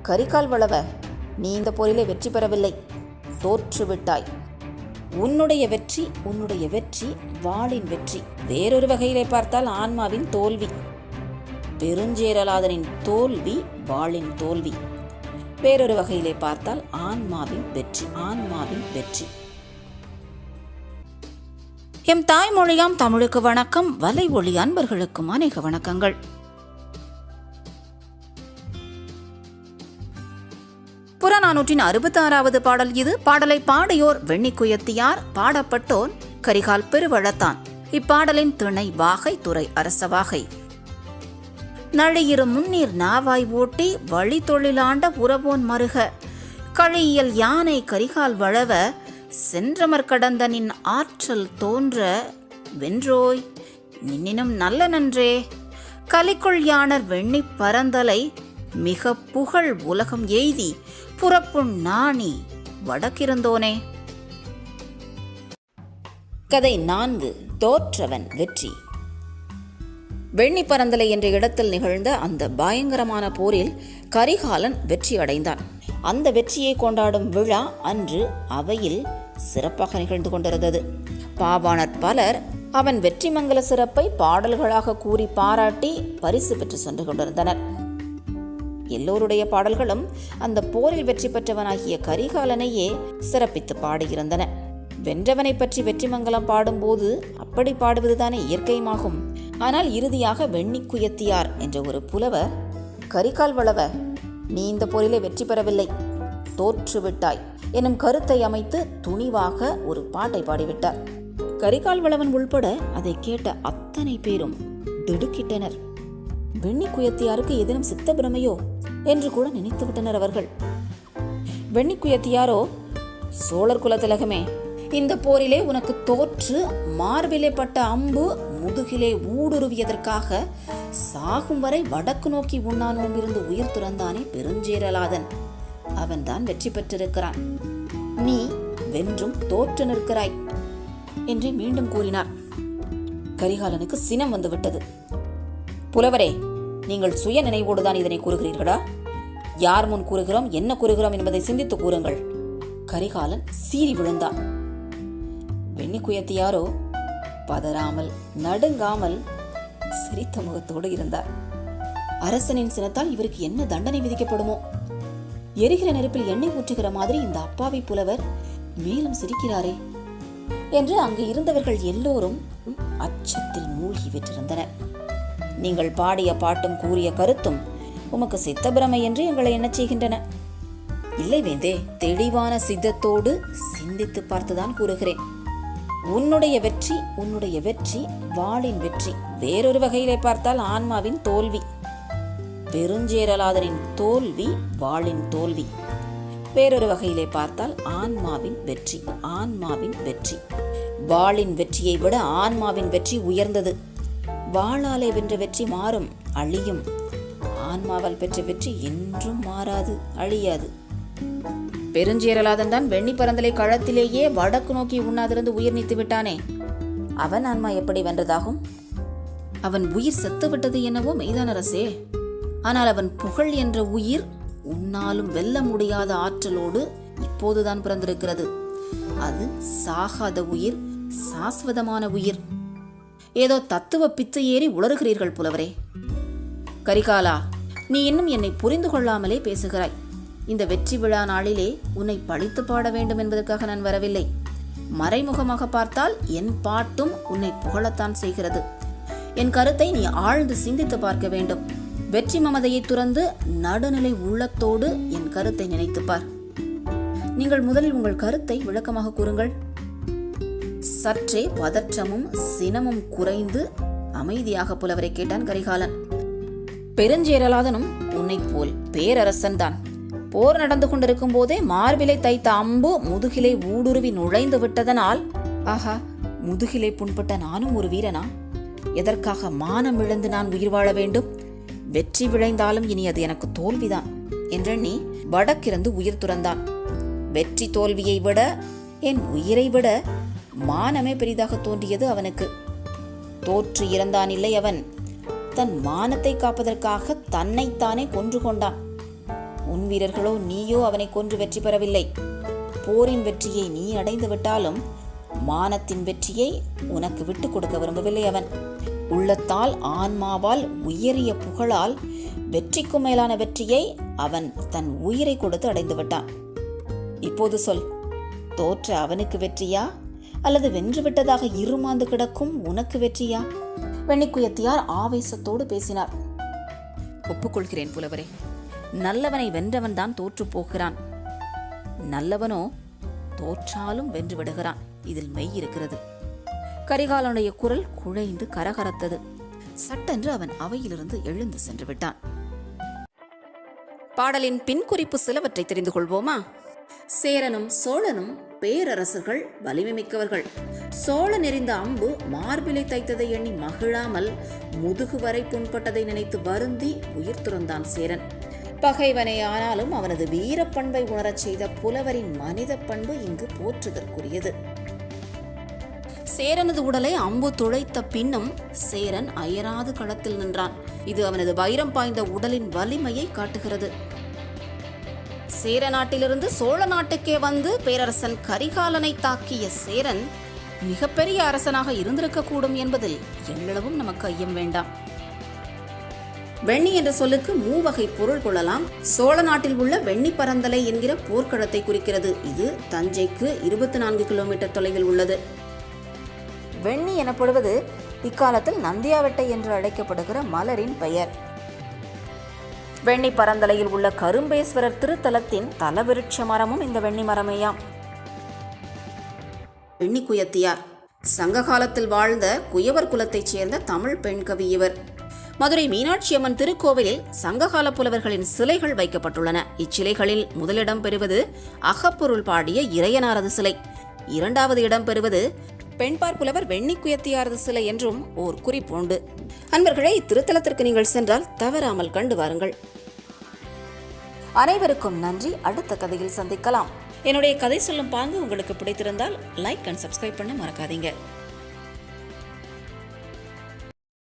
கரிகால் வளவ, நீ இந்த போரிலே வெற்றி பெறவில்லை, தோற்றுவிட்டாய். உன்னுடைய வெற்றி வாளின் வெற்றி. வேறொரு வகையிலே பார்த்தால் ஆன்மாவின் தோல்வி. பெருஞ்சேரலாதனின் தோல்வி வாளின் தோல்வி. வேறொரு வகையிலே பார்த்தால் ஆன்மாவின் வெற்றி. எம் தாய்மொழியாம் தமிழுக்கு வணக்கம். வலை ஒளி அன்பர்களுக்கும் அநேக வணக்கங்கள். புறநானூற்றின் 66வது பாடல் இது. பாடலை பாடியோர் வெண்ணிக்குயத்தியார், பாடப்பட்டோர் கரிகால் பெருவளத்தான். இப்பாடலின் திணை வாகை, துறை அரசவாகை. நழியிரு முன்னீர் நாவாய் ஓட்டி வழி தொழிலாண்ட உறவோன் மருக, கழியியல் யானை கரிகால் வளவ, சென்றமர் கடந்த நின் ஆற்றல் தோன்ற, வென்றோய் நின்னினும் நல்ல நன்றே, கலிக்குள் யானர் வெண்ணி பரந்தலை, மிக புகழ் உலகம் எய்தி புறப்புண் நாணி வடக்கிருந்தோனே. கதை 4. தோற்றவன் வெற்றி. வெண்ணி பரந்தலை என்ற இடத்தில் நிகழ்ந்த அந்த பயங்கரமான போரில் கரிகாலன் வெற்றி அடைந்தான். அந்த வெற்றியை கொண்டாடும் விழா அன்று அவையில் சிறப்பாக நிகழ்ந்து கொண்டிருந்தது. பாவாணர் பலர் அவன் வெற்றி மங்கல சிறப்பை பாடல்களாக கூறி பாராட்டி பரிசு பெற்று சென்று கொண்டிருந்தனர். எல்லோருடைய பாடல்களும் அந்த போரில் வெற்றி பெற்றவனாகிய கரிகாலனையே சிறப்பித்து பாடியிருந்தன. வென்றவனை பற்றி வெற்றி மங்கலம் பாடும்போது அப்படி பாடுவதுதானே இயற்கையுமாகும். ஆனால் இறுதியாக வெண்ணிக்குயத்தியார் என்ற ஒரு புலவர், கரிகால் வளவ, நீ இந்த போரிலே வெற்றி பெறவில்லை, தோற்றுவிட்டாய் எனும் கருத்தை அமைத்து துணிவாக ஒரு பாட்டை பாடிவிட்டார். கரிகால் வளவன் உள்பட அதை கேட்ட அத்தனை பேரும் திடுக்கிட்டனர். வெண்ணிக்குயத்தியாருக்கு ஏதேனும் சித்த பிரமையோ என்று கூட நினைத்து விட்டனர் அவர்கள். வெண்ணிக்குயத்தியாரோ, சோழர் குலத்திலகமே, இந்த போரிலே உனக்கு தோற்று மார்பிலே பட்ட அம்பு முதுகிலே ஊடுருவியதற்காக சாகும் வரை வடக்கு நோக்கி உண்ணானோம் இருந்து உயிர் துறந்தானே பெருஞ்சேரலாதன், அவன்தான் வெற்றி பெற்றிருக்கிறான். நீ வென்றும் தோற்று நிற்கிறாய் என்று மீண்டும் கூறினார். கரிகாலனுக்கு சினம் வந்துவிட்டது. புலவரே, நீங்கள் சுய நினைவோடுதான் இதனை கூறுகிறீர்களா? யார் முன் கூறுகிறோம், என்ன கூறுகிறோம் என்பதை சிந்தித்து கூறுங்கள். கரிகாலன் சீறி விழுந்தான். வெண்ணிக்குயத்தியாரோ பதறாமல் நடுங்காமல் சிரித்த முகத்தோடு இருந்தார். அரசனின் சினத்தால் இவருக்கு என்ன தண்டனை விதிக்கப்படுமோ? எரிகிற நெருப்பில் எண்ணெய் ஊற்றுகிற மாதிரி இந்த அப்பாவி புலவர் மேலும் சிரிக்கிறாரே என்று அங்கு இருந்தவர்கள் எல்லோரும் அச்சத்தில் மூழ்கி விட்டிருந்தனர். நீங்கள் பாடிய பாட்டும் கூறிய கருத்தும் உமக்கு சித்தபிரமை என்று எங்களை என்ன செய்கின்றன? இல்லை வேந்தே, தெளிவான சித்தத்தோடு சிந்தித்து பார்த்துதான் கூறுகிறேன். உன்னுடைய வெற்றி வாளின் வெற்றி. வேறொரு வகையிலே பார்த்தால் ஆன்மாவின் தோல்வி. பெருஞ்சேரலாதனின் தோல்வி வாளின் தோல்வி. வேறொரு வகையிலே பார்த்தால் ஆன்மாவின் வெற்றி. வாளின் வெற்றியை விட ஆன்மாவின் வெற்றி உயர்ந்தது. வாளாலே வென்ற வெற்றி மாறும், அழியும். ஆன்மாவால் பெற்ற வெற்றி என்றும் மாறாது, அழியாது. பெருஞ்சேரலாதன் தான் வெண்ணி பரந்தலை களத்திலேயே வடக்கு நோக்கி உண்ணாதிருந்து உயிர் நீத்து விட்டானே, அவன் ஆன்மா எப்படி வென்றதாகும்? அவன் உயிர் செத்து விட்டது என்னவோ மெய்தான் அரசே. ஆனால் அவன் புகழ் என்ற உயிர் உன்னாலும் வெல்ல முடியாத ஆற்றலோடு இப்போதுதான் பிறந்திருக்கிறது. அது சாகாத உயிர், சாஸ்வதமான உயிர். ஏதோ தத்துவ பித்து ஏறி உளறுகிறீர்கள் புலவரே. கரிகாலா, நீ இன்னும் என்னை புரிந்து கொள்ளாமலே பேசுகிறாய். இந்த வெற்றி விழா நாளிலே உன்னை பழித்து பாட வேண்டும் என்பதற்காக நான் வரவில்லை. மறைமுகமாக பார்த்தால் என் பாட்டும் உன்னை புகழத்தான் செய்கிறது. என் கருத்தை நீ ஆழ்ந்து சிந்தித்து பார்க்க வேண்டும். வெற்றி மமதையை துறந்து நடுநிலை உள்ளத்தோடு என் கருத்தை நினைத்துப்பார். நீங்கள் முதலில் உங்கள் கருத்தை விளக்கமாக கூறுங்கள். சற்றே பதற்றமும் சினமும் குறைந்து அமைதியாக புலவரை கேட்டான் கரிகாலன். பெருஞ்சேரலாதனும் உன்னை போல் பேரரசன் தான். போர் நடந்து கொண்டிருக்கும் போதே மார்பிலை தைத்த அம்பு முதுகிலை ஊடுருவி நுழைந்து விட்டதனால், ஆஹா, முதுகிலை புண்பட்ட நானும் ஒரு வீரனா? எதற்காக மானம் இழந்து நான் உயிர் வாழ வேண்டும்? வெற்றி விளைந்தாலும் இனி அது எனக்கு தோல்விதான் என்றெண்ணி வடக்கிருந்து உயிர் துறந்தான். வெற்றி தோல்வியை விட, என் உயிரை விட மானமே பெரிதாக தோன்றியது அவனுக்கு. தோற்று இறந்தான் இல்லை அவன். தன் மானத்தை காப்பதற்காக தன்னைத்தானே கொன்று கொண்டான். உன் வீரர்களோ நீயோ அவனை கொன்று வெற்றி பெறவில்லை. போரின் வெற்றியை நீ அடைந்து விட்டாலும் மானத்தின் வெற்றியை உனக்கு விட்டு கொடுக்க விரும்பவில்லை அவன். உள்ளத்தால் ஆன்மாவால் உயரிய புகழால் வெற்றிக்கும் மேலான வெற்றியை அவன் தன் உயிரை கொடுத்து அடைந்து விட்டான். இப்போது சொல், தோற்ற அவனுக்கு வெற்றியா அல்லது வென்று விட்டதாக இருமாந்து கிடக்கும் உனக்கு வெற்றியா? வெண்ணிக்குயத்தியார் ஆவேசத்தோடு பேசினார். ஒப்புக்கொள்கிறேன் புலவரே, நல்லவனை வென்றவன் தான் தோற்று போகிறான். நல்லவனோ தோற்றாலும் வென்று விடுகிறான். இதில் மெய் இருக்கிறது. கரிகாலனுடைய குரல் குழைந்து கரகரத்தது. சட்டென்று அவன் அவையிலிருந்து எழுந்து சென்று விட்டான். பாடலின் பின்குறிப்பு சிலவற்றை தெரிந்து கொள்வோமா? சேரனும் சோழனும் பேரரசர்கள், வலிமை மிக்கவர்கள். சோழன் எறிந்த அம்பு மார்பிலை தைத்ததை எண்ணி மகிழாமல் முதுகு வரை புண்பட்டதை நினைத்து வருந்தி உயிர் துறந்தான் சேரன். பகைவனே ஆனாலும் அவனது வீரப்பண்பை உணரச் செய்த புலவரின் மனித பண்பு இங்கு போற்றுதற்குரியது. சேரனது உடலை அம்பு துளைத்த பின்னும் சேரன் அயராது களத்தில் நின்றான். இது அவனது வைரம் பாய்ந்த உடலின் வலிமையை காட்டுகிறது. சேர நாட்டிலிருந்து சோழ நாட்டுக்கே வந்து பேரரசன் கரிகாலனை தாக்கிய சேரன் மிகப்பெரிய அரசனாக இருந்திருக்க கூடும் என்பதில் எல்லளவும் நமக்கு ஐயம் வேண்டாம். வெண்ணி என்ற சொல்லுக்கு மூவகை பொருள் கொள்ளலாம். சோழ நாட்டில் உள்ள வெண்ணி பரந்தலை என்கிற போர்க்களத்தை குறிக்கிறது. இது தஞ்சைக்கு 24 கிலோமீட்டர் தொலைவில் உள்ளது. வெண்ணி எனப்படுவது இக்காலத்தில் நந்தியாவட்டை என்று அழைக்கப்படுகிற மலரின் பெயர். வெண்ணி பரந்தலையில் உள்ள கரும்பேஸ்வரர் திருத்தலத்தின் தலவிருட்ச மரமும் இந்த வெண்ணி மரமேயாம். வெண்ணிக்குயத்தியார் சங்க காலத்தில் வாழ்ந்த குயவர் குலத்தைச் சேர்ந்த தமிழ் பெண் கவி இவர். மதுரை மீனாட்சி அம்மன் திருக்கோவிலில் சங்ககால புலவர்களின் சிலைகள் வைக்கப்பட்டுள்ளன. இச்சிலைகளில் முதலிடம் பெறுவது அகப்பொருள் பாடிய இறையனாரது சிலை. இரண்டாவது இடம் பெறுவது பெண்பார் புலவர் வெண்ணிக்குயத்தியாரது சிலை என்றும் ஓர் குறிப்புண்டு. அன்பர்களே, இத்திருத்தலத்திற்கு நீங்கள் சென்றால் தவறாமல் கண்டு வாருங்கள். அனைவருக்கும் நன்றி. அடுத்த கதையில் சந்திக்கலாம். என்னுடைய கதை சொல்லும் பாங்கு உங்களுக்கு பிடித்திருந்தால் லைக் அண்ட் சப்ஸ்கிரைப் பண்ண மறக்காதீங்க.